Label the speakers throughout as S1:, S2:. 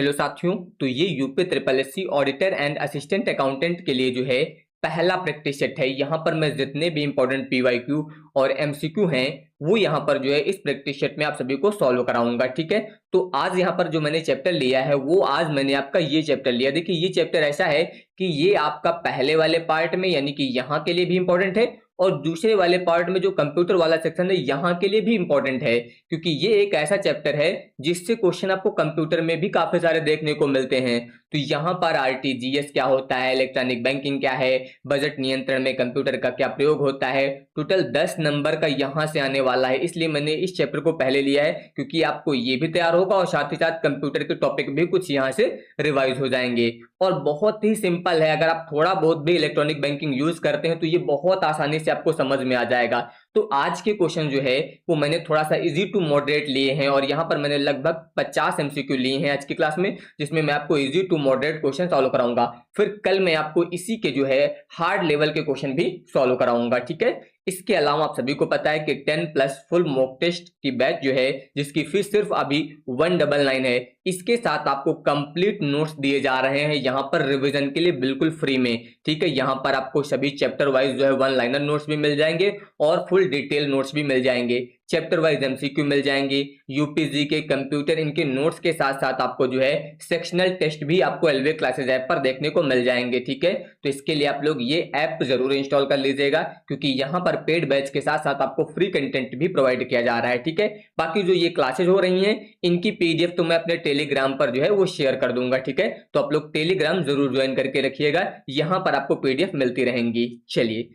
S1: Hello साथियों, तो ये UP triple SC auditor and assistant accountant के लिए जो है पहला प्रैक्टिस सेट है। यहाँ पर मैं जितने भी इंपॉर्टेंट पीवाईक्यू और एमसीक्यू हैं वो यहाँ पर जो है इस प्रैक्टिस सेट में आप सभी को सॉल्व कराऊंगा। ठीक है, तो आज यहाँ पर जो मैंने चैप्टर लिया है वो आज मैंने आपका ये चैप्टर लिया। देखिए, ये चैप्टर ऐसा है कि ये आपका पहले वाले पार्ट में यानी कि यहाँ के लिए भी इंपॉर्टेंट है और दूसरे वाले पार्ट में जो कंप्यूटर वाला सेक्शन है यहाँ के लिए भी इंपॉर्टेंट है, क्योंकि ये एक ऐसा चैप्टर है जिससे क्वेश्चन आपको कंप्यूटर में भी काफी सारे देखने को मिलते हैं। तो यहाँ पर आरटीजीएस क्या होता है, इलेक्ट्रॉनिक बैंकिंग क्या है, बजट नियंत्रण में कंप्यूटर का क्या प्रयोग होता है, टोटल 10 नंबर का यहाँ से आने वाला है। इसलिए मैंने इस चैप्टर को पहले लिया है क्योंकि आपको ये भी तैयार होगा और साथ ही साथ कंप्यूटर के टॉपिक भी कुछ यहाँ से रिवाइज हो जाएंगे। और बहुत ही सिंपल है, अगर आप थोड़ा बहुत भी इलेक्ट्रॉनिक बैंकिंग यूज करते हैं तो ये बहुत आसानी से आपको समझ में आ जाएगा। तो आज के क्वेश्चन जो है वो मैंने थोड़ा सा इजी टू मॉडरेट लिए हैं और यहाँ पर मैंने लगभग 50 एमसीक्यू लिए हैं आज की क्लास में, जिसमें मैं आपको easy to moderate question solve कराऊंगा। फिर कल मैं आपको इसी के जो है हार्ड लेवल के क्वेश्चन भी सॉल्व कराऊंगा। ठीक है, इसके अलावा आप सभी को पता है कि 10+ फुल मॉक टेस्ट की बैच जो है जिसकी फीस सिर्फ अभी 199 है, इसके साथ आपको कंप्लीट नोट्स दिए जा रहे हैं यहाँ पर रिवीजन के लिए बिल्कुल फ्री में। ठीक है, यहाँ पर आपको सभी चैप्टर वाइज जो है वन लाइनर नोट्स भी मिल जाएंगे और फुल डिटेल नोट्स भी मिल जाएंगे, चैप्टर वाइज एमसीक्यू मिल जाएंगे, यूपीजी के कंप्यूटर इनके नोट्स के साथ साथ आपको जो है सेक्शनल टेस्ट भी आपको एलवे क्लासेस ऐप पर देखने को मिल जाएंगे। ठीक है, तो इसके लिए आप लोग ये ऐप जरूर इंस्टॉल कर लीजिएगा क्योंकि यहाँ पर पेड बैच के साथ साथ आपको फ्री कंटेंट भी प्रोवाइड किया जा रहा है। ठीक है, बाकी जो ये क्लासेस हो रही हैं इनकी पीडीएफ तो मैं अपने टेलीग्राम पर जो है वो शेयर कर दूंगा। ठीक है, तो आप लोग टेलीग्राम जरूर ज्वाइन करके रखिएगा, यहाँ पर आपको पीडीएफ मिलती रहेंगी। चलिए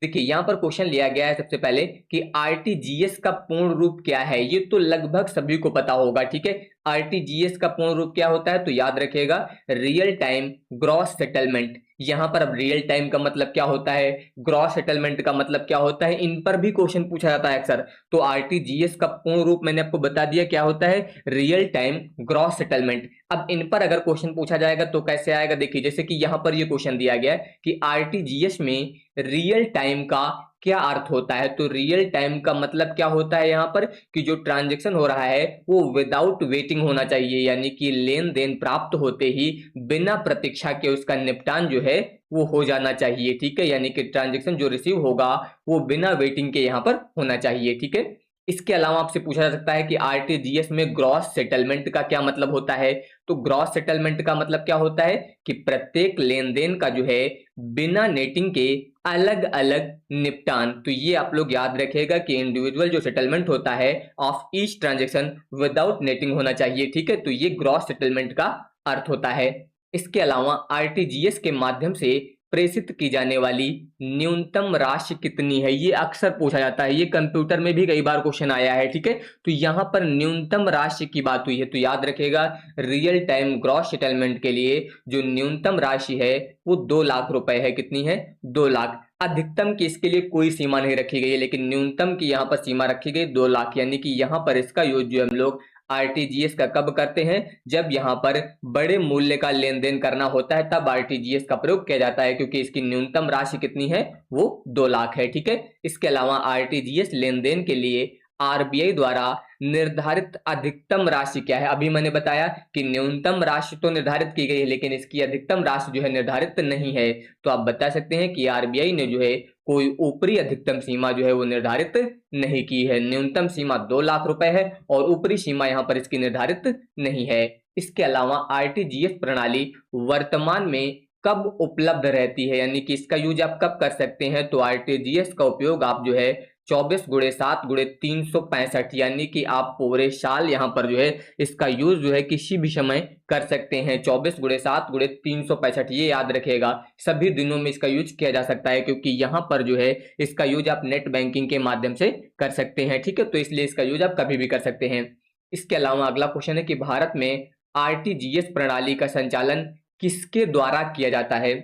S1: देखिए, यहां पर क्वेश्चन लिया गया है सबसे पहले कि आरटीजीएस का पूर्ण रूप क्या है। ये तो लगभग सभी को पता होगा। ठीक है, आरटीजीएस का पूर्ण रूप क्या होता है तो याद रखिएगा, रियल टाइम ग्रॉस सेटलमेंट। यहां पर अब रियल टाइम का मतलब क्या होता है, ग्रॉस सेटलमेंट का मतलब क्या होता है, इन पर भी क्वेश्चन पूछा जाता है अक्सर। तो आरटीजीएस का पूर्ण रूप मैंने आपको बता दिया क्या होता है, रियल टाइम ग्रॉस सेटलमेंट। अब इन पर अगर क्वेश्चन पूछा जाएगा तो कैसे आएगा, देखिए जैसे कि यहां पर ये क्वेश्चन दिया गया है कि आरटीजीएस में रियल टाइम का क्या अर्थ होता है। तो रियल टाइम का मतलब क्या होता है यहाँ पर कि जो ट्रांजैक्शन हो रहा है वो विदाउट वेटिंग होना चाहिए, यानी कि लेन देन प्राप्त होते ही बिना प्रतीक्षा के उसका निपटान जो है वो हो जाना चाहिए। ठीक है, यानी कि ट्रांजैक्शन जो रिसीव होगा वो बिना वेटिंग के यहाँ पर होना चाहिए। ठीक है, इसके अलावा आपसे पूछा जा सकता है कि आरटीजीएस में ग्रॉस सेटलमेंट का क्या मतलब होता है। तो ग्रॉस सेटलमेंट का मतलब क्या होता है कि प्रत्येक लेन देन का जो है बिना नेटिंग के अलग अलग निपटान। तो ये आप लोग याद रखिएगा कि इंडिविजुअल जो सेटलमेंट होता है of each transaction without netting होना चाहिए। ठीक है, तो ये ग्रॉस सेटलमेंट का अर्थ होता है। इसके अलावा आरटीजीएस के माध्यम से प्रेषित की जाने वाली न्यूनतम राशि कितनी है, ये अक्सर पूछा जाता है, ये कंप्यूटर में भी कई बार क्वेश्चन आया है। ठीक है, तो यहां पर न्यूनतम राशि की बात हुई है तो याद रखिएगा, रियल टाइम ग्रॉस सेटलमेंट के लिए जो न्यूनतम राशि है वो 2 लाख रुपए है। कितनी है, 2 लाख। अधिकतम की इसके लिए कोई सीमा नहीं रखी गई है, लेकिन न्यूनतम की यहाँ पर सीमा रखी गई 2 लाख, यानी कि यहाँ पर इसका यूज जो हम लोग आरटीजीएस का कब करते हैं, जब यहाँ पर बड़े मूल्य का लेन देन करना होता है तब आरटीजीएस का प्रयोग किया जाता है, क्योंकि इसकी न्यूनतम राशि कितनी है वो 2 लाख है। ठीक है, इसके अलावा आरटीजीएस लेन देन के लिए आरबीआई द्वारा निर्धारित अधिकतम राशि क्या है। अभी मैंने बताया कि न्यूनतम राशि तो निर्धारित की गई है लेकिन इसकी अधिकतम राशि जो है निर्धारित नहीं है। तो आप बता सकते हैं कि आरबीआई ने जो है कोई ऊपरी अधिकतम सीमा जो है वो निर्धारित नहीं की है। न्यूनतम सीमा 2 लाख रुपए है और ऊपरी सीमा यहाँ पर इसकी निर्धारित नहीं है। इसके अलावा आरटीजीएस प्रणाली वर्तमान में कब उपलब्ध रहती है, यानी कि इसका यूज आप कब कर सकते हैं। तो आरटीजीएस का उपयोग आप जो है 24 गुणे 7 गुणे 365, यानी कि आप पूरे साल यहाँ पर जो है इसका यूज जो है किसी भी समय कर सकते हैं। 24 गुणे 7 गुणे 365, ये याद रखिएगा, सभी दिनों में इसका यूज किया जा सकता है क्योंकि यहाँ पर जो है इसका यूज आप नेट बैंकिंग के माध्यम से कर सकते हैं। ठीक है, तो इसलिए इसका यूज आप कभी भी कर सकते हैं। इसके अलावा अगला क्वेश्चन है कि भारत में आरटीजीएस प्रणाली का संचालन किसके द्वारा किया जाता है।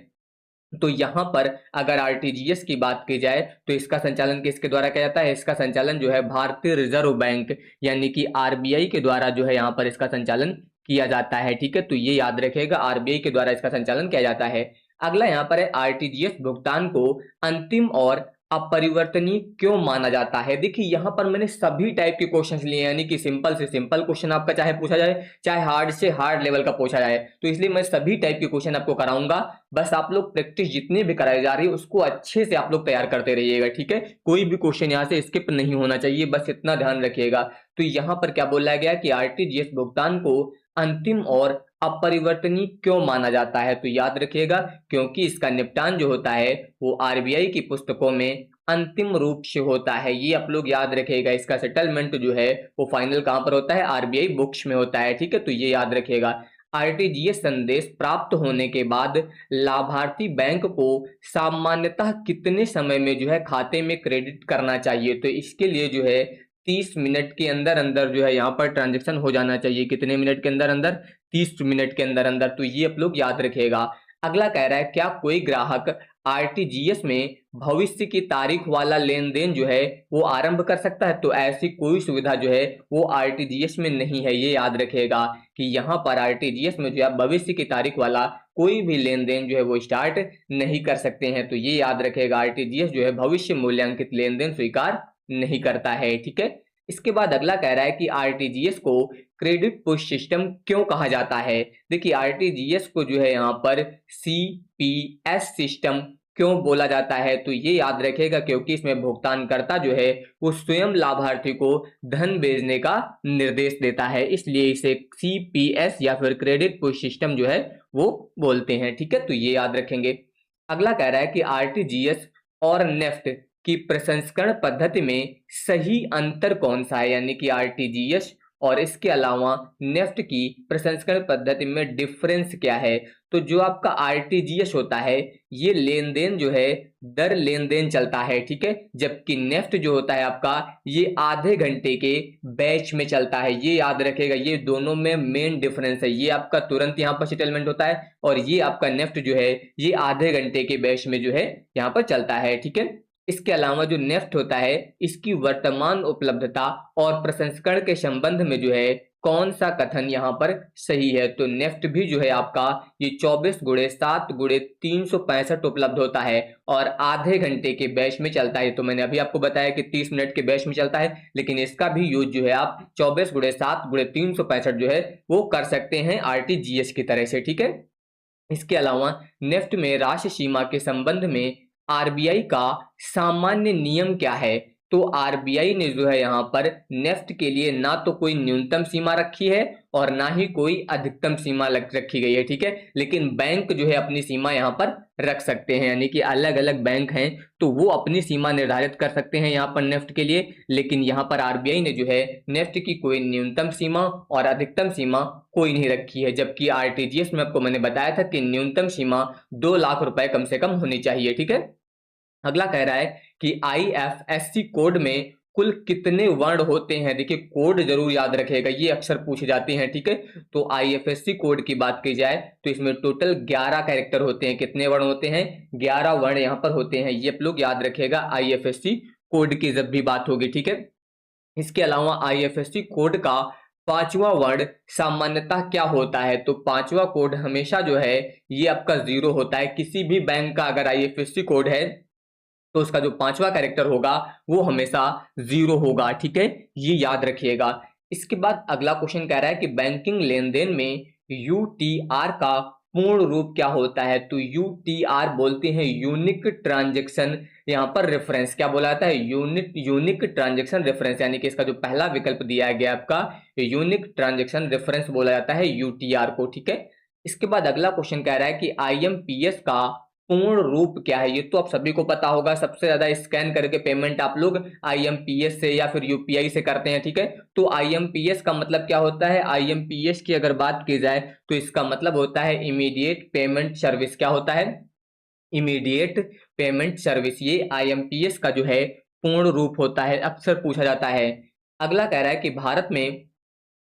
S1: तो यहां पर अगर आरटीजीएस की बात की जाए तो इसका संचालन किसके द्वारा किया जाता है, इसका संचालन जो है भारतीय रिजर्व बैंक यानी कि आरबीआई के द्वारा जो है यहां पर इसका संचालन किया जाता है। ठीक है, तो ये याद रखेगा, आरबीआई के द्वारा इसका संचालन किया जाता है। अगला यहाँ पर है आरटीजीएस भुगतान को अंतिम और अपरिवर्तनीय क्यों माना जाता है? देखिए यहाँ पर मैंने सभी टाइप के क्वेश्चंस लिए हैं, यानी कि सिंपल से सिंपल क्वेश्चन आपका चाहे पूछा जाए, चाहे हार्ड से हार्ड लेवल का पूछा जाए, तो इसलिए मैं सभी टाइप के क्वेश्चन आपको कराऊंगा। बस आप लोग प्रैक्टिस जितनी भी कराई जा रही है उसको अच्छे से आप लोग तैयार करते रहिएगा, ठीक है। कोई भी क्वेश्चन यहाँ से स्किप नहीं होना चाहिए, बस इतना ध्यान रखिएगा। तो यहाँ पर क्या बोला गया कि आरटीजीएस भुगतान को अंतिम और अपरिवर्तनीय क्यों माना जाता है? तो याद रखिएगा, क्योंकि इसका निपटान जो होता है वो आरबीआई की पुस्तकों में अंतिम रूप से होता है। ये आप लोग याद रखिएगा, इसका सेटलमेंट जो है वो फाइनल कहां पर होता है? आरबीआई बुक्स में होता है, ठीक है। तो ये याद रखिएगा। आरटीजीएस संदेश प्राप्त होने के बाद लाभार्थी बैंक को सामान्यतः कितने समय में जो है खाते में क्रेडिट करना चाहिए? तो इसके लिए जो है 30 मिनट के अंदर अंदर जो है यहाँ पर ट्रांजेक्शन हो जाना चाहिए। कितने मिनट के अंदर अंदर? 30 मिनट के अंदर अंदर। तो ये आप लोग याद रखिएगा। अगला कह रहा है, क्या कोई ग्राहक आरटीजीएस में भविष्य की तारीख वाला लेन देन जो है वो आरंभ कर सकता है? तो ऐसी कोई सुविधा जो है वो आरटीजीएस में नहीं है। ये याद रखिएगा कि यहाँ पर आरटीजीएस में जो है भविष्य की तारीख वाला कोई भी लेन देन जो है वो स्टार्ट नहीं कर सकते हैं। तो ये याद रखिएगा, आरटीजीएस जो है भविष्य मूल्यांकित लेन देन स्वीकार नहीं करता है, ठीक है। इसके बाद अगला कह रहा है कि आरटीजीएस को क्रेडिट पुश सिस्टम क्यों कहा जाता है? देखिए आरटीजीएस को जो है यहाँ पर सीपीएस सिस्टम क्यों बोला जाता है? तो ये याद रखिएगा, क्योंकि इसमें भुगतानकर्ता जो है वो स्वयं लाभार्थी को धन भेजने का निर्देश देता है, इसलिए इसे सीपीएस या फिर क्रेडिट पुश सिस्टम जो है वो बोलते हैं, ठीक है। तो ये याद रखेंगे। अगला कह रहा है कि आरटीजीएस और नेफ्ट की प्रसंस्करण पद्धति में सही अंतर कौन सा है? यानी कि आरटीजीएस और इसके अलावा नेफ्ट की प्रसंस्करण पद्धति में डिफरेंस क्या है? तो जो आपका आरटीजीएस होता है ये लेन देन जो है दर लेन देन चलता है, ठीक है। जबकि नेफ्ट जो होता है आपका ये आधे घंटे के बैच में चलता है। ये याद रखेगा, ये दोनों में मेन डिफरेंस है। ये आपका तुरंत यहाँ पर सेटलमेंट होता है और ये आपका नेफ्ट जो है ये आधे घंटे के बैच में जो है यहाँ पर चलता है, ठीक है। इसके अलावा जो नेफ्ट होता है इसकी वर्तमान उपलब्धता और प्रसंस्करण के संबंध में जो है कौन सा कथन यहाँ पर सही है? तो नेफ्ट भी जो है आपका ये 24x7x365 उपलब्ध होता है और आधे घंटे के बैच में चलता है। तो मैंने अभी आपको बताया कि 30 मिनट के बैच में चलता है, लेकिन इसका भी यूज जो है आप 24x7x365 जो है वो कर सकते हैं आरटीजीएस की तरह से, ठीक है। इसके अलावा नेफ्ट में राशि सीमा के संबंध में आरबीआई का सामान्य नियम क्या है? तो आरबीआई ने जो है यहाँ पर नेफ्ट के लिए ना तो कोई न्यूनतम सीमा रखी है और ना ही कोई अधिकतम सीमा रखी गई है, ठीक है। लेकिन बैंक जो है अपनी सीमा यहाँ पर रख सकते हैं, यानी कि अलग अलग बैंक हैं तो वो अपनी सीमा निर्धारित कर सकते हैं यहाँ पर नेफ्ट के लिए। लेकिन यहाँ पर आरबीआई ने जो है नेफ्ट की कोई न्यूनतम सीमा और अधिकतम सीमा कोई नहीं रखी है। जबकि आरटीजीएस में आपको मैंने बताया था कि न्यूनतम सीमा 2 लाख रुपए कम से कम होनी चाहिए, ठीक है। अगला कह रहा है कि आईएफएससी कोड में कुल कितने वर्ण होते हैं? देखिए कोड जरूर याद रखिएगा, ये अक्सर पूछे जाते हैं, ठीक है। तो आईएफएससी कोड की बात की जाए तो इसमें टोटल 11 कैरेक्टर होते हैं। कितने वर्ण होते हैं? 11 वर्ण यहाँ पर होते हैं। ये आप लोग याद रखिएगा आईएफएससी कोड की जब भी बात होगी, ठीक है। इसके अलावा आईएफएससी कोड का 5वां वर्ण सामान्यतः क्या होता है? तो 5वां कोड हमेशा जो है ये आपका 0 होता है। किसी भी बैंक का अगर आईएफएससी कोड है तो उसका जो 5वां कैरेक्टर होगा वो हमेशा 0 होगा, ठीक है। ये याद रखिएगा। इसके बाद अगला क्वेश्चन कह रहा है कि बैंकिंग लेन देन में यूटीआर का पूर्ण रूप क्या होता है? तो यूटीआर बोलते हैं यूनिक ट्रांजेक्शन यहाँ पर रेफरेंस। क्या बोला जाता है? यूनिक ट्रांजेक्शन रेफरेंस, यानी कि इसका जो पहला विकल्प दिया गया आपका यूनिक ट्रांजेक्शन रेफरेंस बोला जाता है यूटीआर को, ठीक है। इसके बाद अगला क्वेश्चन कह रहा है कि आईएमपीएस का पूर्ण रूप क्या है? ये तो आप सभी को पता होगा, सबसे ज्यादा स्कैन करके पेमेंट आप लोग आईएमपीएस से या फिर यूपीआई से करते हैं, ठीक है। तो आईएमपीएस का मतलब क्या होता है? आईएमपीएस की अगर बात की जाए तो इसका मतलब होता है इमीडिएट पेमेंट सर्विस। क्या होता है? Immediate payment service. ये आईएमपीएस का जो है पूर्ण रूप होता है, अक्सर पूछा जाता है। अगला कह रहा है कि भारत में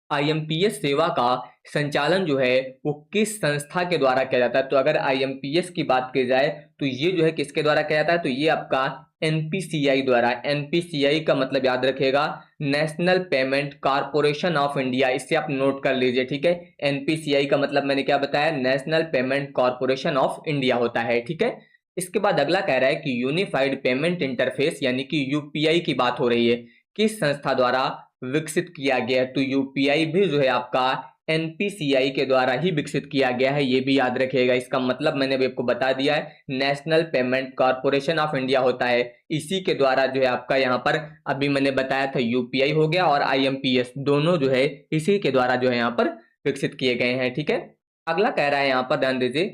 S1: आईएमपीएस सेवा का संचालन जो है वो किस संस्था के द्वारा किया जाता है? तो अगर आईएमपीएस की बात की जाए तो ये जो है किसके द्वारा किया जाता है? तो ये आपका एनपीसीआई द्वारा। एनपीसीआई का मतलब याद रखिएगा national payment corporation of India, इससे आप नोट कर लीजिए, ठीक है। एनपीसीआई का मतलब मैंने क्या बताया? National payment corporation of India होता है, ठीक है। इसके बाद अगला कह रहा है कि यूनिफाइड पेमेंट इंटरफेस यानी कि यूपीआई की बात हो रही है, किस संस्था द्वारा विकसित किया गया है? तो यूपीआई भी जो है आपका एनपीसीआई के द्वारा ही विकसित किया गया है, ये भी याद रखिएगा। इसका मतलब मैंने अभी आपको बता दिया है, national payment corporation of India होता है, इसी के द्वारा जो है आपका यहाँ पर अभी मैंने बताया था यूपीआई हो गया और आईएमपीएस, दोनों जो है इसी के द्वारा जो है यहाँ पर विकसित किए गए हैं। ठीक है, अगला कह रहा है यहाँ पर ध्यान दीजिए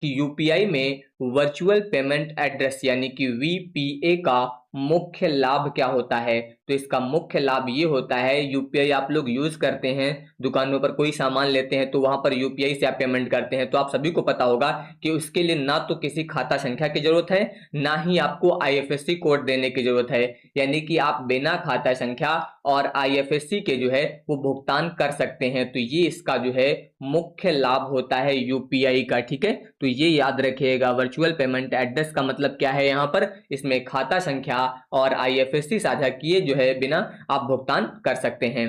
S1: कि यूपीआई में वर्चुअल पेमेंट एड्रेस यानी कि वीपीए का मुख्य लाभ क्या होता है? तो इसका मुख्य लाभ ये होता है, यूपीआई आप लोग यूज करते हैं, दुकानों पर कोई सामान लेते हैं तो वहां पर यूपीआई से आप पेमेंट करते हैं, तो आप सभी को पता होगा कि उसके लिए ना तो किसी खाता संख्या की जरूरत है, ना ही आपको आईएफएससी कोड देने की जरूरत है, यानी कि आप बिना खाता संख्या और आईएफएससी के जो है वो भुगतान कर सकते हैं। तो ये इसका जो है मुख्य लाभ होता है यूपीआई का। ठीक है, तो ये याद रखिएगा, वर्चुअल पेमेंट एड्रेस का मतलब क्या है, यहाँ पर इसमें खाता संख्या और आईएफएससी साझा किए जो है बिना आप भुगतान कर सकते हैं।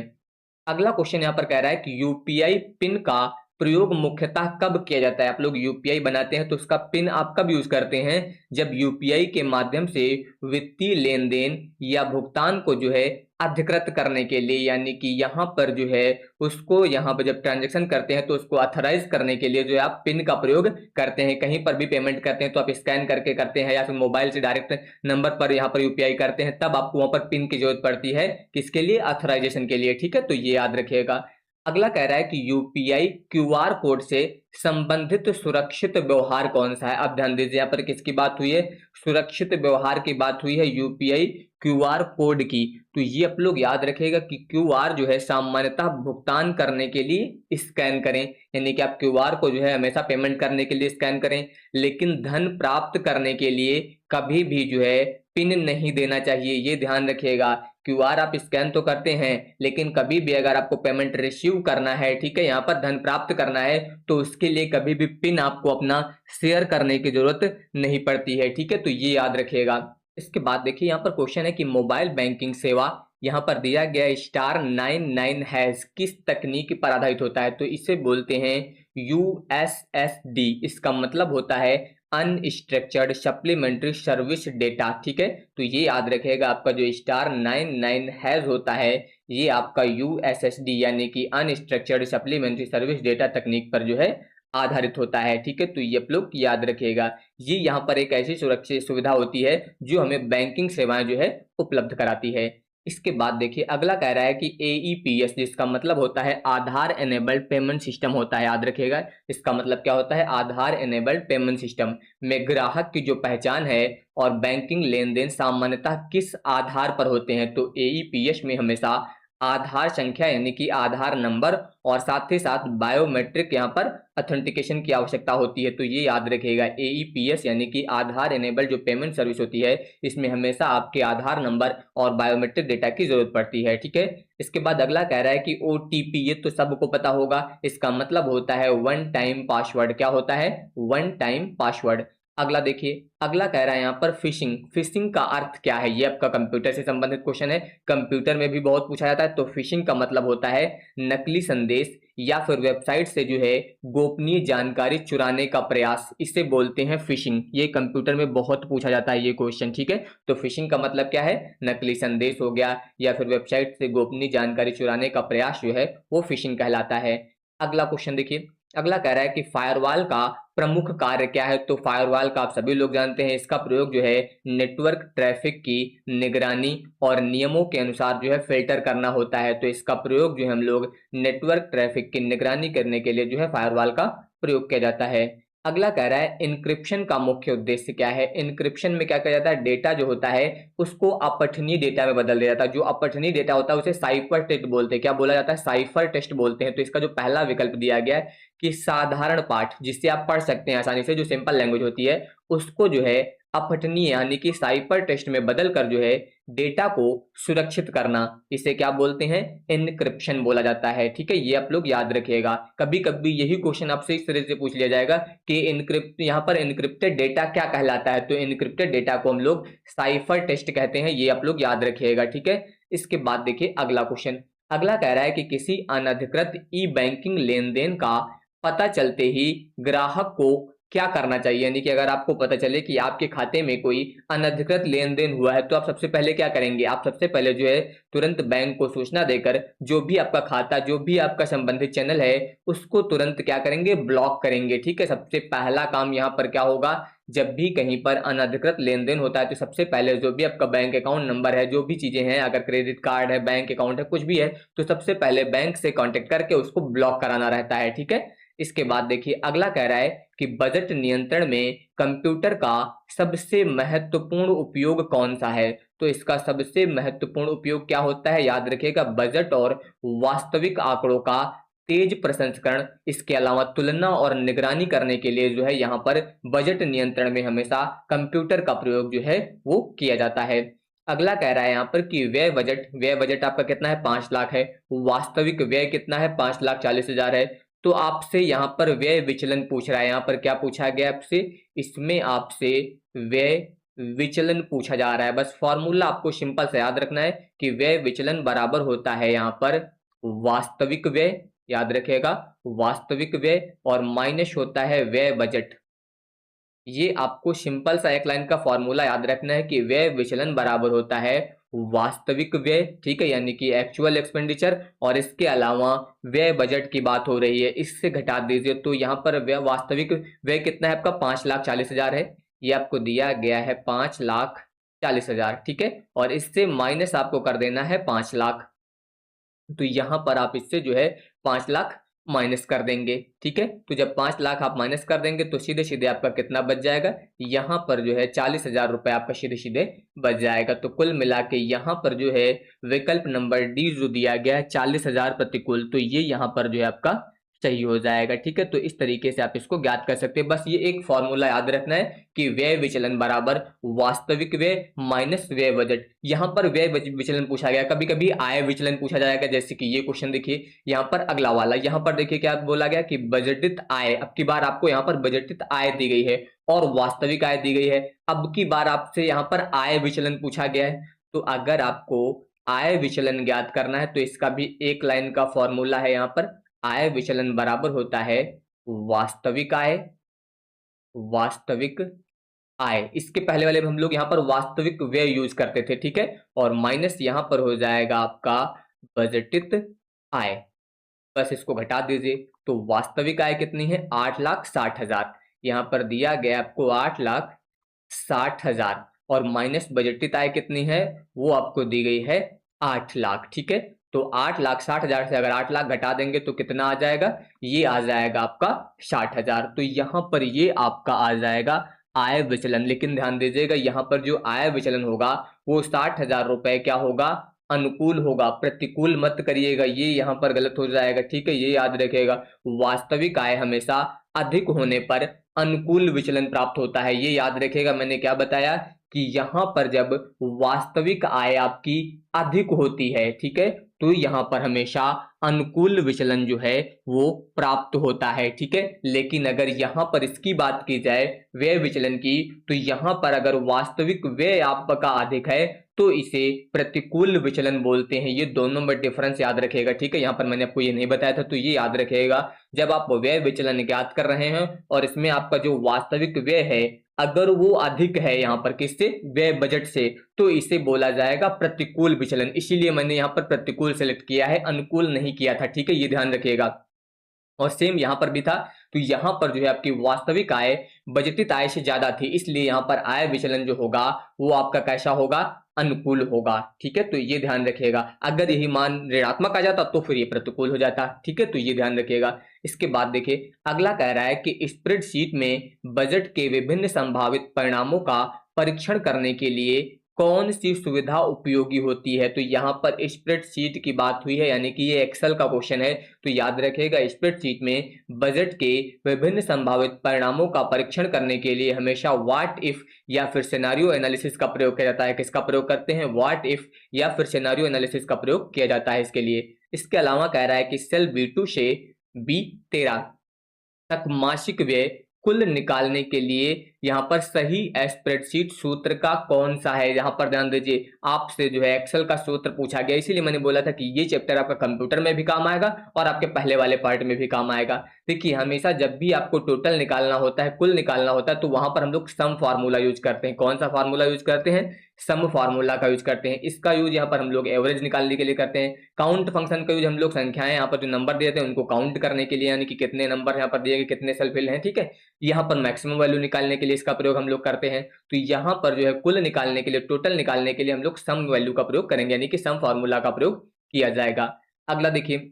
S1: अगला क्वेश्चन यहाँ पर कह रहा है कि यूपीआई पिन का प्रयोग मुख्यतः कब किया जाता है? आप लोग यूपीआई बनाते हैं तो उसका पिन आप कब यूज करते हैं? जब यूपीआई के माध्यम से वित्तीय लेन देन या भुगतान को जो है अधिकृत करने के लिए, यानी कि यहाँ पर जो है उसको यहाँ पर जब ट्रांजेक्शन करते हैं तो उसको अथराइज करने के लिए जो है आप पिन का प्रयोग करते हैं। कहीं पर भी पेमेंट करते हैं तो आप स्कैन करके करते हैं या फिर मोबाइल से डायरेक्ट नंबर पर यहाँ पर यूपीआई करते हैं, तब आपको वहां पर पिन की जरूरत पड़ती है, किसके लिए? अथराइजेशन के लिए। ठीक है, तो ये याद रखिएगा। अगला कह रहा है कि यूपीआई क्यूआर कोड से संबंधित सुरक्षित व्यवहार कौन सा है? अब ध्यान दीजिए, यहाँ पर किसकी बात हुई है? सुरक्षित व्यवहार की बात हुई है यूपीआई क्यूआर कोड की। तो ये आप लोग याद रखिएगा कि क्यूआर जो है सामान्यतः भुगतान करने के लिए स्कैन करें, यानी कि आप क्यूआर को जो है हमेशा पेमेंट करने के लिए स्कैन करें, लेकिन धन प्राप्त करने के लिए कभी भी जो है पिन नहीं देना चाहिए, ये ध्यान रखिएगा। क्यूआर आप स्कैन तो करते हैं, लेकिन कभी भी अगर आपको पेमेंट रिसीव करना है, ठीक है, यहाँ पर धन प्राप्त करना है, तो उसके लिए कभी भी पिन आपको अपना शेयर करने की जरूरत नहीं पड़ती है। ठीक है, तो ये याद रखिएगा। इसके बाद देखिए यहाँ पर क्वेश्चन है कि मोबाइल बैंकिंग सेवा यहाँ पर दिया गया *99# किस तकनीक पर आधारित होता है? तो इसे बोलते हैं यूएसएसडी। इसका मतलब होता है अनस्ट्रक्चर्ड सप्लीमेंट्री सर्विस डेटा। ठीक है, तो ये याद रखिएगा, आपका जो *99# होता है ये आपका यूएसएसडी यानी कि अनस्ट्रक्चर्ड सप्लीमेंट्री सर्विस डेटा तकनीक पर जो है आधारित होता है। ठीक है, तो ये आप लोग याद रखिएगा। ये यहाँ पर एक ऐसी सुरक्षित सुविधा होती है जो हमें बैंकिंग सेवाएं जो है उपलब्ध कराती है। इसके बाद देखिए अगला कह रहा है कि एईपीएस, जिसका मतलब होता है आधार एनेबल्ड पेमेंट सिस्टम होता है, याद रखिएगा। इसका मतलब क्या होता है? आधार एनेबल्ड पेमेंट सिस्टम में ग्राहक की जो पहचान है और बैंकिंग लेन देन सामान्यतः किस आधार पर होते हैं? तो एईपीएस में हमेशा आधार संख्या यानी कि आधार नंबर और साथ ही साथ बायोमेट्रिक यहाँ पर ऑथेंटिकेशन की आवश्यकता होती है। तो ये याद रखिएगा, एईपीएस यानी कि आधार एनेबल जो पेमेंट सर्विस होती है, इसमें हमेशा आपके आधार नंबर और बायोमेट्रिक डेटा की जरूरत पड़ती है। ठीक है, इसके बाद अगला कह रहा है कि ओटीपी, ये तो सबको पता होगा, इसका मतलब होता है वन टाइम पासवर्ड। क्या होता है? One time password. अगला देखिए, अगला कह रहा है यहाँ पर फिशिंग। फिशिंग का अर्थ क्या है? ये आपका कंप्यूटर से संबंधित क्वेश्चन है, कंप्यूटर में भी बहुत पूछा जाता है। तो फिशिंग का मतलब होता है नकली संदेश या फिर वेबसाइट से जो है गोपनीय जानकारी चुराने का प्रयास, इसे बोलते हैं फिशिंग। ये कंप्यूटर में बहुत पूछा जाता है ये क्वेश्चन। ठीक है, तो फिशिंग का मतलब क्या है? नकली संदेश हो गया या फिर वेबसाइट से गोपनीय जानकारी चुराने का प्रयास जो है वो फिशिंग कहलाता है। अगला क्वेश्चन देखिए, अगला कह रहा है कि फायरवॉल का प्रमुख कार्य क्या है? तो फायरवॉल का आप सभी लोग जानते हैं, इसका प्रयोग जो है नेटवर्क ट्रैफिक की निगरानी और नियमों के अनुसार जो है फिल्टर करना होता है। तो इसका प्रयोग जो है हम लोग नेटवर्क ट्रैफिक की निगरानी करने के लिए जो है फायरवॉल का प्रयोग किया जाता है। अगला कह रहा है इनक्रिप्शन का मुख्य उद्देश्य क्या है? इनक्रिप्शन में क्या किया जाता है? डेटा जो होता है उसको अपठनीय डेटा में बदल दिया जाता है। जो अपठनीय डेटा होता है उसे साइफर टेक्स्ट बोलते हैं। क्या बोला जाता है? साइफर टेक्स्ट बोलते हैं। तो इसका जो पहला विकल्प दिया गया है कि साधारण पाठ जिससे आप पढ़ सकते हैं आसानी से, जो सिंपल लैंग्वेज होती है उसको जो है अपठनीय यानी कि साइफर टेक्स्ट में बदल कर जो है डेटा को सुरक्षित करना, इसे क्या बोलते हैं? इनक्रिप्शन बोला जाता है। ठीक है, ये आप लोग याद रखिएगा। कभी कभी यही क्वेश्चन आपसे इस तरह से पूछ लिया जाएगा कि यहाँ पर इनक्रिप्टेड डेटा क्या कहलाता है? तो इनक्रिप्टेड डेटा को हम लोग साइफर टेक्स्ट कहते हैं, ये आप लोग याद रखिएगा। ठीक है, इसके बाद देखिए अगला क्वेश्चन। अगला कह रहा है कि किसी अनधिकृत ई बैंकिंग लेन देन का पता चलते ही ग्राहक को क्या करना चाहिए, यानी कि अगर आपको पता चले कि आपके खाते में कोई अनधिकृत लेन देन हुआ है तो आप सबसे पहले क्या करेंगे, आप सबसे पहले जो है तुरंत बैंक को सूचना देकर जो भी आपका खाता, जो भी आपका संबंधित चैनल है उसको तुरंत क्या करेंगे, ब्लॉक करेंगे। ठीक है, सबसे पहला काम यहाँ पर क्या होगा, जब भी कहीं पर अनधिकृत लेन देन होता है तो सबसे पहले जो भी आपका बैंक अकाउंट नंबर है, जो भी चीजें हैं, अगर क्रेडिट कार्ड है, बैंक अकाउंट है, कुछ भी है, तो सबसे पहले बैंक से कांटेक्ट करके उसको ब्लॉक कराना रहता है। ठीक है, इसके बाद देखिए अगला कह रहा है कि बजट नियंत्रण में कंप्यूटर का सबसे महत्वपूर्ण उपयोग कौन सा है। तो इसका सबसे महत्वपूर्ण उपयोग क्या होता है, याद रखिएगा, बजट और वास्तविक आंकड़ों का तेज प्रसंस्करण, इसके अलावा तुलना और निगरानी करने के लिए जो है यहाँ पर बजट नियंत्रण में हमेशा कंप्यूटर का प्रयोग जो है वो किया जाता है। अगला कह रहा है यहाँ पर कि व्यय बजट आपका कितना है, 5 लाख है। वास्तविक व्यय कितना है, 5,40,000 है। तो आपसे यहाँ पर व्यय विचलन पूछ रहा है। यहाँ पर क्या पूछा गया आपसे, इसमें आपसे व्यय विचलन पूछा जा रहा है। बस फॉर्मूला आपको सिंपल से याद रखना है कि व्यय विचलन बराबर होता है यहाँ पर वास्तविक व्यय, याद रखिएगा, वास्तविक व्यय और माइनस होता है व्यय बजट। ये आपको सिंपल सा एक लाइन का फॉर्मूला याद रखना है कि व्यय विचलन बराबर होता है वास्तविक व्यय, ठीक है, यानी कि एक्चुअल एक्सपेंडिचर, और इसके अलावा व्यय बजट की बात हो रही है, इससे घटा दीजिए तो यहाँ पर व्यय वास्तविक व्यय कितना है आपका, 5,40,000 है। ये आपको दिया गया है 5,40,000, ठीक है, और इससे माइनस आपको कर देना है 5 लाख। तो यहाँ पर आप इससे जो है 5 लाख माइनस कर देंगे। ठीक है, तो जब 5 लाख आप माइनस कर देंगे तो सीधे सीधे आपका कितना बच जाएगा, यहाँ पर जो है 40,000 रुपए आपका सीधे सीधे बच जाएगा। तो कुल मिला के यहाँ पर जो है विकल्प नंबर डी जो दिया गया है 40,000 प्रतिकूल, तो ये यहाँ पर जो है आपका सही हो जाएगा। ठीक है, तो इस तरीके से आप इसको ज्ञात कर सकते हैं। बस ये एक फॉर्मूला याद रखना है कि व्यय विचलन बराबर वास्तविक व्यय माइनस व्यय बजट। यहाँ पर व्यय विचलन पूछा गया, कभी कभी आय विचलन पूछा जाएगा, जैसे कि ये क्वेश्चन देखिए यहाँ पर अगला वाला, यहाँ पर देखिए क्या बोला गया कि बजटित आय, अब की बार आपको यहाँ पर बजटित आय दी गई है और वास्तविक आय दी गई है। अब की बार आपसे यहाँ पर आय विचलन पूछा गया है। तो अगर आपको आय विचलन ज्ञात करना है तो इसका भी एक लाइन का फॉर्मूला है। यहाँ पर आय विचलन बराबर होता है वास्तविक आय, वास्तविक आय, इसके पहले वाले में हम लोग यहाँ पर वास्तविक व्यय यूज करते थे। ठीक है, और माइनस यहाँ पर हो जाएगा आपका बजटित आय। बस इसको घटा दीजिए तो वास्तविक आय कितनी है, 8,60,000। यहाँ पर दिया गया आपको 8,60,000 और माइनस बजटित आय कितनी है, वो आपको दी गई है 8 लाख। ठीक है, तो 8,60,000 से अगर 8 लाख घटा देंगे तो कितना आ जाएगा, ये आ जाएगा आपका 60,000। तो यहाँ पर ये आपका आ जाएगा आय विचलन। लेकिन ध्यान दीजिएगा यहाँ पर जो आय विचलन होगा वो 60,000 रुपए क्या होगा, अनुकूल होगा, प्रतिकूल मत करिएगा, ये यहाँ पर गलत हो जाएगा। ठीक है, ये याद रखिएगा, वास्तविक आय हमेशा अधिक होने पर अनुकूल विचलन प्राप्त होता है। ये याद रखिएगा, मैंने क्या बताया कि यहाँ पर जब वास्तविक आय आपकी अधिक होती है, ठीक है, तो यहाँ पर हमेशा अनुकूल विचलन जो है वो प्राप्त होता है। ठीक है, लेकिन अगर यहाँ पर इसकी बात की जाए व्यय विचलन की, तो यहाँ पर अगर वास्तविक व्यय आपका अधिक है तो इसे प्रतिकूल विचलन बोलते हैं। ये दोनों में डिफरेंस याद रखिएगा। ठीक है, यहाँ पर मैंने आपको ये नहीं बताया था, तो ये याद रखिएगा, जब आप व्यय विचलन ज्ञात कर रहे हैं और इसमें आपका जो वास्तविक व्यय है अगर वो अधिक है यहाँ पर किससे, व्यय बजट से, तो इसे बोला जाएगा प्रतिकूल विचलन। इसीलिए मैंने यहाँ पर प्रतिकूल सेलेक्ट किया है, अनुकूल नहीं किया था। ठीक है, ये ध्यान रखिएगा। और सेम यहाँ पर भी था, तो यहाँ पर जो है आपकी वास्तविक आय बजटित आय से ज्यादा थी, इसलिए यहाँ पर आय विचलन जो होगा वो आपका कैसा होगा, अनुकूल होगा। ठीक है, तो ये ध्यान रखिएगा। अगर यही मान ऋणात्मक आ जाता तो फिर ये प्रतिकूल हो जाता। ठीक है, तो ये ध्यान रखिएगा। इसके बाद देखिए अगला कह रहा है कि स्प्रेडशीट में बजट के विभिन्न संभावित परिणामों का परीक्षण करने के लिए कौन सी सुविधा उपयोगी होती है। तो यहाँ पर स्प्रेडशीट की बात हुई है, यानी कि ये एक्सेल का क्वेश्चन है। तो याद रखिएगा, स्प्रेडशीट में बजट के विभिन्न संभावित परिणामों का परीक्षण करने के लिए हमेशा व्हाट इफ या फिर सिनेरियो एनालिसिस का प्रयोग किया जाता है। किसका प्रयोग करते हैं, व्हाट इफ या फिर सिनेरियो एनालिसिस का प्रयोग किया जाता है इसके लिए। इसके अलावा कह रहा है कि सेल B2 से B13 तक मासिक व्यय कुल निकालने के लिए यहाँ पर सही स्प्रेडशीट सूत्र का कौन सा है। यहाँ पर ध्यान दीजिए, आपसे जो है एक्सेल का सूत्र पूछा गया, इसीलिए मैंने बोला था कि ये चैप्टर आपका कंप्यूटर में भी काम आएगा और आपके पहले वाले पार्ट में भी काम आएगा। देखिए हमेशा जब भी आपको टोटल निकालना होता है, कुल निकालना होता है, तो वहां पर हम लोग सम फार्मूला यूज करते हैं। कौन सा फार्मूला यूज करते हैं? सम फार्मूला का यूज करते हैं। इसका यूज यहाँ पर हम लोग एवरेज निकालने के लिए करते हैं। काउंट फंक्शन का यूज हम लोग संख्याएं यहाँ पर जो नंबर दिए थे उनको काउंट करने के लिए, यानी कि कितने नंबर यहाँ पर दिए गए, कितने सेल फिल हैं, ठीक है। यहाँ पर मैक्सिमम वैल्यू निकालने के लिए इसका प्रयोग हम लोग करते हैं। तो यहाँ पर जो है कुल निकालने के लिए, टोटल निकालने के लिए हम लोग सम वैल्यू का प्रयोग करेंगे, यानी कि सम फार्मूला का प्रयोग किया जाएगा। अगला देखिए,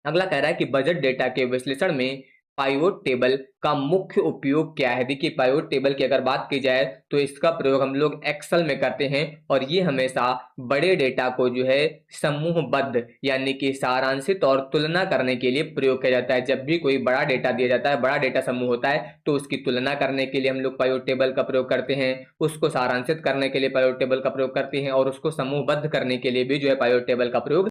S1: अगला कह रहा है कि बजट डेटा के विश्लेषण में पाइवोट टेबल का मुख्य उपयोग क्या है। देखिए पाइवोट टेबल की अगर बात की जाए तो इसका प्रयोग हम लोग एक्सेल में करते हैं, और ये हमेशा बड़े डेटा को जो है समूहबद्ध यानी कि सारांशित और तुलना करने के लिए प्रयोग किया जाता है। जब भी कोई बड़ा डेटा दिया जाता है, बड़ा डेटा समूह होता है, तो उसकी तुलना करने के लिए हम लोग पाइवोट टेबल का प्रयोग करते हैं, उसको सारांशित करने के लिए पाइवोट टेबल का प्रयोग करते हैं, और उसको समूहबद्ध करने के लिए भी जो है पाइवोट टेबल का प्रयोग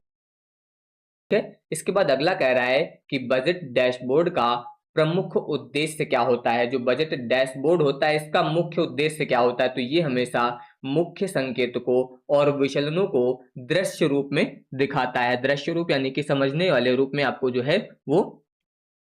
S1: है। इसके बाद अगला कह रहा है कि बजट डैशबोर्ड का प्रमुख उद्देश्य क्या होता है। जो बजट डैशबोर्ड होता है इसका मुख्य उद्देश्य क्या होता है, तो ये हमेशा मुख्य संकेतकों और विचलनों को दृश्य रूप में दिखाता है। दृश्य रूप यानी कि समझने वाले रूप में आपको जो है वो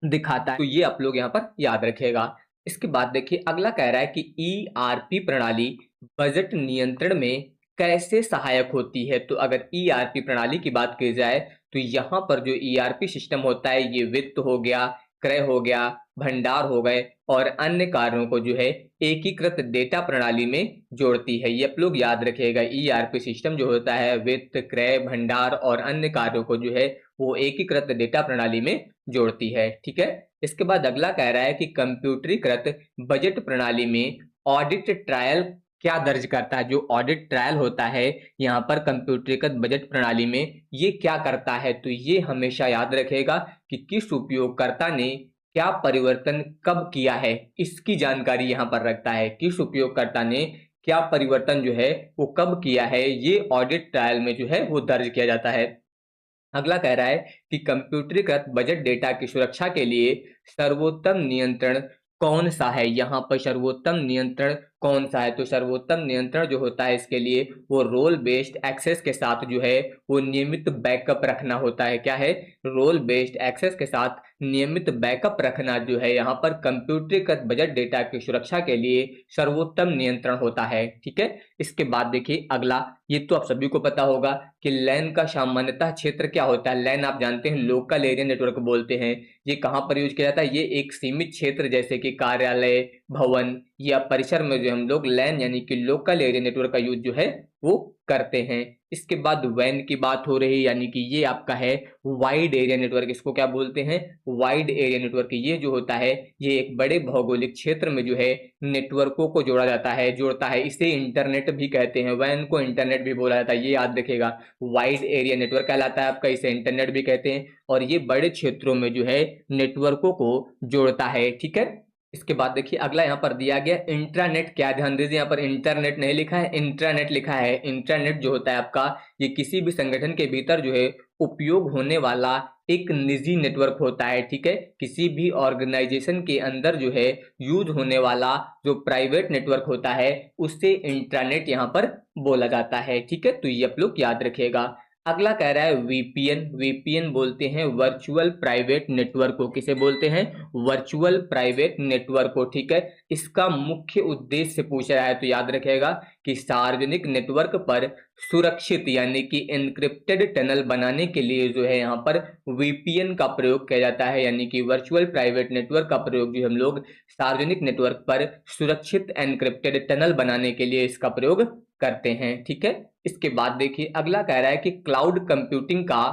S1: दिखाता है। तो ये आप लोग यहाँ पर याद रखिएगा। इसके बाद देखिए अगला कह रहा है कि ईआरपी प्रणाली बजट नियंत्रण में कैसे सहायक होती है। तो अगर ईआरपी प्रणाली की बात की जाए तो यहाँ पर जो ईआरपी सिस्टम होता है ये वित्त हो गया, क्रय हो गया, भंडार हो गए और अन्य कार्यों को जो है एकीकृत डेटा प्रणाली में जोड़ती है। ये आप लोग याद रखिएगा, ईआरपी सिस्टम जो होता है वित्त, क्रय, भंडार और अन्य कार्यों को जो है वो एकीकृत डेटा प्रणाली में जोड़ती है, ठीक है। इसके बाद अगला कह रहा है कि कंप्यूटरीकृत बजट प्रणाली में ऑडिट ट्रायल क्या दर्ज करता है। जो ऑडिट ट्रायल होता है यहाँ पर कंप्यूटरीकृत बजट प्रणाली में ये क्या करता है, तो ये हमेशा याद रखेगा कि किस उपयोगकर्ता ने क्या परिवर्तन कब किया है, इसकी जानकारी यहाँ पर रखता है। किस उपयोगकर्ता ने क्या परिवर्तन जो है वो कब किया है, ये ऑडिट ट्रायल में जो है वो दर्ज किया जाता है। अगला कह रहा है कि कंप्यूटरीकृत बजट डेटा की सुरक्षा के लिए सर्वोत्तम नियंत्रण कौन सा है। यहाँ पर सर्वोत्तम नियंत्रण कौन सा है, तो सर्वोत्तम नियंत्रण जो होता है इसके लिए वो रोल बेस्ड एक्सेस के साथ जो है वो नियमित बैकअप रखना होता है। क्या है? रोल बेस्ड एक्सेस के साथ नियमित बैकअप रखना जो है यहाँ पर कंप्यूटरीकृत बजट डेटा की सुरक्षा के लिए सर्वोत्तम नियंत्रण होता है, ठीक है। इसके बाद देखिए अगला, ये तो आप सभी को पता होगा कि लैन का सामान्यतः क्षेत्र क्या होता है। लैन आप जानते हैं लोकल एरिया नेटवर्क बोलते हैं। ये कहाँ पर यूज किया जाता है? ये एक सीमित क्षेत्र जैसे कि कार्यालय, भवन या परिसर में जो हम लोग लैन यानी कि लोकल एरिया नेटवर्क का यूज जो है वो करते हैं। इसके बाद वैन की बात हो रही है, यानी कि ये आपका है वाइड एरिया नेटवर्क। इसको क्या बोलते हैं? Wide area network. ये जो होता है ये एक बड़े भौगोलिक क्षेत्र में जो है नेटवर्कों को जोड़ता है। इसे इंटरनेट भी कहते हैं। वैन को इंटरनेट भी बोला जाता है, ये याद रखेगा। वाइड एरिया नेटवर्क कहलाता है आपका, इसे इंटरनेट भी कहते हैं। और ये बड़े क्षेत्रों में जो है नेटवर्कों को जोड़ता है, ठीक है। इसके बाद देखिए अगला यहाँ पर दिया गया इंट्रानेट। क्या, ध्यान दीजिए, यहाँ पर इंटरनेट नहीं लिखा है, इंट्रानेट लिखा है। इंट्रानेट जो होता है आपका, ये किसी भी संगठन के भीतर जो है उपयोग होने वाला एक निजी नेटवर्क होता है, ठीक है। किसी भी ऑर्गेनाइजेशन के अंदर जो है यूज होने वाला जो प्राइवेट नेटवर्क होता है उससे इंट्रानेट यहाँ पर बोला जाता है, ठीक है। तो ये आप लोग याद रखिएगा। अगला कह रहा है वीपीएन। वीपीएन बोलते हैं वर्चुअल प्राइवेट नेटवर्क को। किसे बोलते हैं? वर्चुअल प्राइवेट नेटवर्क को, ठीक है। इसका मुख्य उद्देश्य पूछ रहा है तो याद रखेगा कि सार्वजनिक नेटवर्क पर सुरक्षित यानी कि एन्क्रिप्टेड टनल बनाने के लिए जो है यहाँ पर वीपीएन का प्रयोग किया जाता है, यानी कि वर्चुअल प्राइवेट नेटवर्क का प्रयोग जो हम लोग सार्वजनिक नेटवर्क पर सुरक्षित एन्क्रिप्टेड टनल बनाने के लिए इसका प्रयोग करते हैं, ठीक है। इसके बाद देखिए अगला कह रहा है कि क्लाउड कंप्यूटिंग का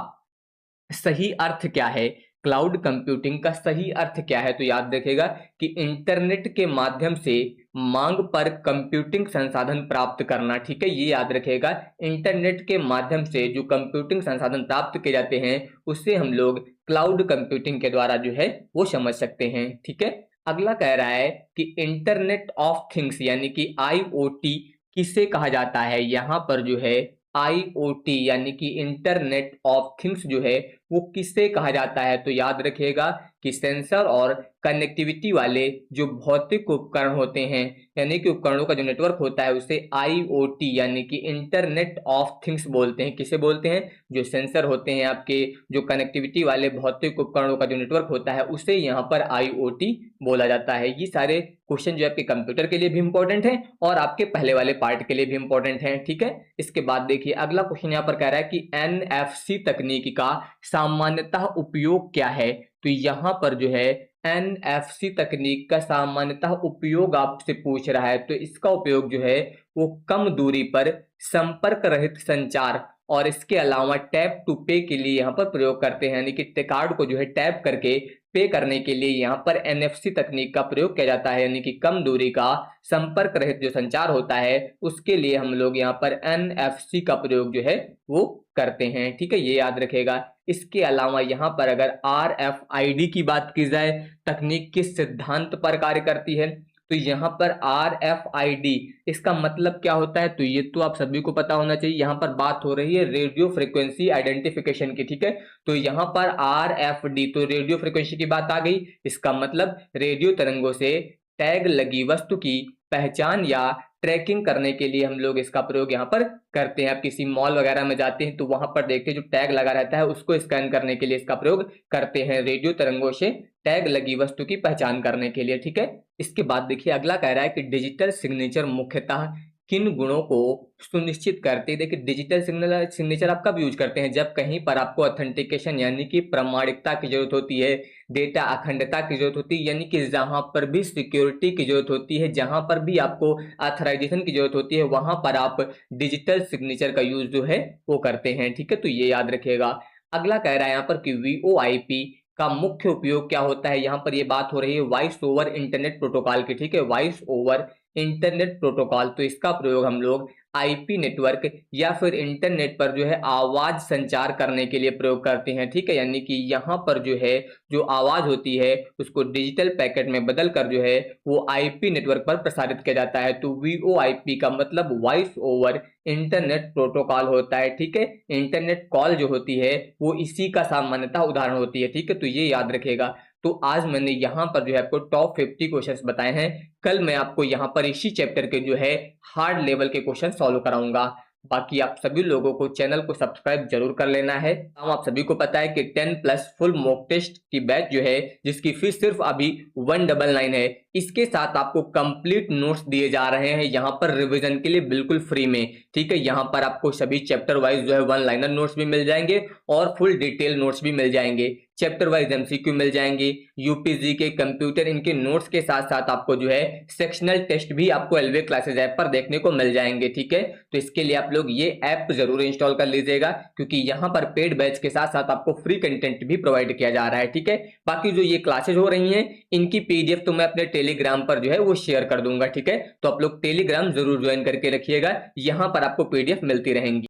S1: सही अर्थ क्या है। क्लाउड कंप्यूटिंग का सही अर्थ क्या है, तो याद रखेगा कि इंटरनेट के माध्यम से मांग पर कंप्यूटिंग संसाधन प्राप्त करना, ठीक है। ये याद रखेगा, इंटरनेट के माध्यम से जो कंप्यूटिंग संसाधन प्राप्त किए जाते हैं उससे हम लोग क्लाउड कंप्यूटिंग के द्वारा जो है वो समझ सकते हैं, ठीक है। अगला कह रहा है कि इंटरनेट ऑफ थिंग्स यानी कि आईओटी किसे कहा जाता है। यहाँ पर जो है आईओटी यानी कि इंटरनेट ऑफ थिंग्स जो है वो किसे कहा जाता है? तो याद रखिएगा कि सेंसर और कनेक्टिविटी वाले जो भौतिक उपकरण होते हैं, यानी कि उपकरणों का जो नेटवर्क होता है, उसे IoT यानी कि इंटरनेट ऑफ थिंग्स बोलते हैं। किसे बोलते हैं? जो सेंसर होते हैं आपके, जो कनेक्टिविटी वाले भौतिक उपकरणों का जो नेटवर्क होता है, उसे यहाँ पर IoT बोला जाता है। ये सारे क्वेश्चन जो आपके कंप्यूटर के लिए भी इंपॉर्टेंट है और आपके पहले वाले पार्ट के लिए भी इंपॉर्टेंट है। ठीक है, इसके बाद देखिए अगला क्वेश्चन यहाँ पर कह रहा है कि NFC तकनीक का सामान्यतः उपयोग क्या है? तो यहाँ पर जो है NFC तकनीक का सामान्यतः उपयोग आपसे पूछ रहा है। तो इसका उपयोग जो है वो कम दूरी पर संपर्क रहित संचार और इसके अलावा टैप टू पे के लिए यहाँ पर प्रयोग करते हैं, यानी कि कार्ड को जो है टैप करके पे करने के लिए यहाँ पर NFC तकनीक का प्रयोग किया जाता है, यानी कि कम दूरी का संपर्क रहित जो संचार होता है उसके लिए हम लोग यहाँ पर NFC का प्रयोग जो है वो करते हैं। ठीक है, ये याद रखेगा। इसके अलावा यहाँ पर अगर RFID की बात की जाए, तकनीक किस सिद्धांत पर कार्य करती है? तो यहाँ पर RFID इसका मतलब क्या होता है? तो ये तो आप सभी को पता होना चाहिए। यहाँ पर बात हो रही है रेडियो फ्रीक्वेंसी आइडेंटिफिकेशन की। ठीक है, तो यहाँ पर RFD तो रेडियो फ्रीक्वेंसी की बात आ गई। इसका मतलब रेडियो तरंगों से टैग लगी वस्तु की पहचान या ट्रैकिंग करने के लिए हम लोग इसका प्रयोग यहाँ पर करते हैं। आप किसी मॉल वगैरह में जाते हैं तो वहां पर देखते हैं जो टैग लगा रहता है उसको स्कैन करने के लिए इसका प्रयोग करते हैं, रेडियो तरंगों से टैग लगी वस्तु की पहचान करने के लिए। ठीक है, इसके बाद देखिए अगला कह रहा है कि डिजिटल सिग्नेचर मुख्यतः किन गुणों को सुनिश्चित करते हैं? देखिए डिजिटल सिग्नेचर आप कब यूज करते हैं? जब कहीं पर आपको ऑथेंटिकेशन यानी कि प्रमाणिकता की जरूरत होती है, डेटा अखंडता की जरूरत होती है, यानी कि जहां पर भी सिक्योरिटी की जरूरत होती है, जहां पर भी आपको ऑथराइजेशन की जरूरत होती है, वहां पर आप डिजिटल सिग्नेचर का यूज जो है वो करते हैं। ठीक है, तो ये याद रखिएगा। अगला कह रहा है यहाँ पर कि VoIP का मुख्य उपयोग क्या होता है? यहाँ पर ये बात हो रही है वॉइस ओवर इंटरनेट प्रोटोकॉल की। ठीक है, वॉइस ओवर इंटरनेट प्रोटोकॉल, तो इसका प्रयोग हम लोग IP नेटवर्क या फिर इंटरनेट पर जो है आवाज संचार करने के लिए प्रयोग करते हैं। ठीक है, यानी कि यहाँ पर जो है जो आवाज होती है उसको डिजिटल पैकेट में बदल कर जो है वो IP नेटवर्क पर प्रसारित किया जाता है। तो VoIP का मतलब वॉइस ओवर इंटरनेट प्रोटोकॉल होता है। ठीक है, इंटरनेट कॉल जो होती है वो इसी का सामान्यतः उदाहरण होती है। ठीक है, तो ये याद रखिएगा। तो आज मैंने यहाँ पर जो है आपको टॉप 50 क्वेश्चंस बताए हैं। कल मैं आपको यहाँ पर इसी चैप्टर के जो है हार्ड लेवल के क्वेश्चन सॉल्व कराऊंगा। बाकी आप सभी लोगों को चैनल को सब्सक्राइब जरूर कर लेना है। आप सभी को पता है कि 10+ फुल मॉक टेस्ट की बैच जो है जिसकी फीस सिर्फ अभी 199 है, इसके साथ आपको कंप्लीट नोट्स दिए जा रहे हैं यहाँ पर रिवीजन के लिए बिल्कुल फ्री में। ठीक है, यहाँ पर आपको सभी चैप्टर वाइज जो है 1 लाइनर नोट्स भी मिल जाएंगे और फुल डिटेल नोट्स भी मिल जाएंगे। चैप्टर वाइज MCQ मिल जाएंगे, UPG के कंप्यूटर इनके नोट्स के साथ साथ आपको जो है सेक्शनल टेस्ट भी आपको एलवे क्लासेस ऐप पर देखने को मिल जाएंगे। ठीक है, तो इसके लिए आप लोग ये ऐप जरूर इंस्टॉल कर लीजिएगा क्योंकि यहाँ पर पेड बैच के साथ साथ आपको फ्री कंटेंट भी प्रोवाइड किया जा रहा है। ठीक है, बाकी जो ये क्लासेज हो रही हैं इनकी PDF तो मैं अपने टेलीग्राम पर जो है वो शेयर कर दूंगा। ठीक है, तो आप लोग टेलीग्राम जरूर ज्वाइन करके रखिएगा, यहाँ पर आपको PDF मिलती रहेंगी।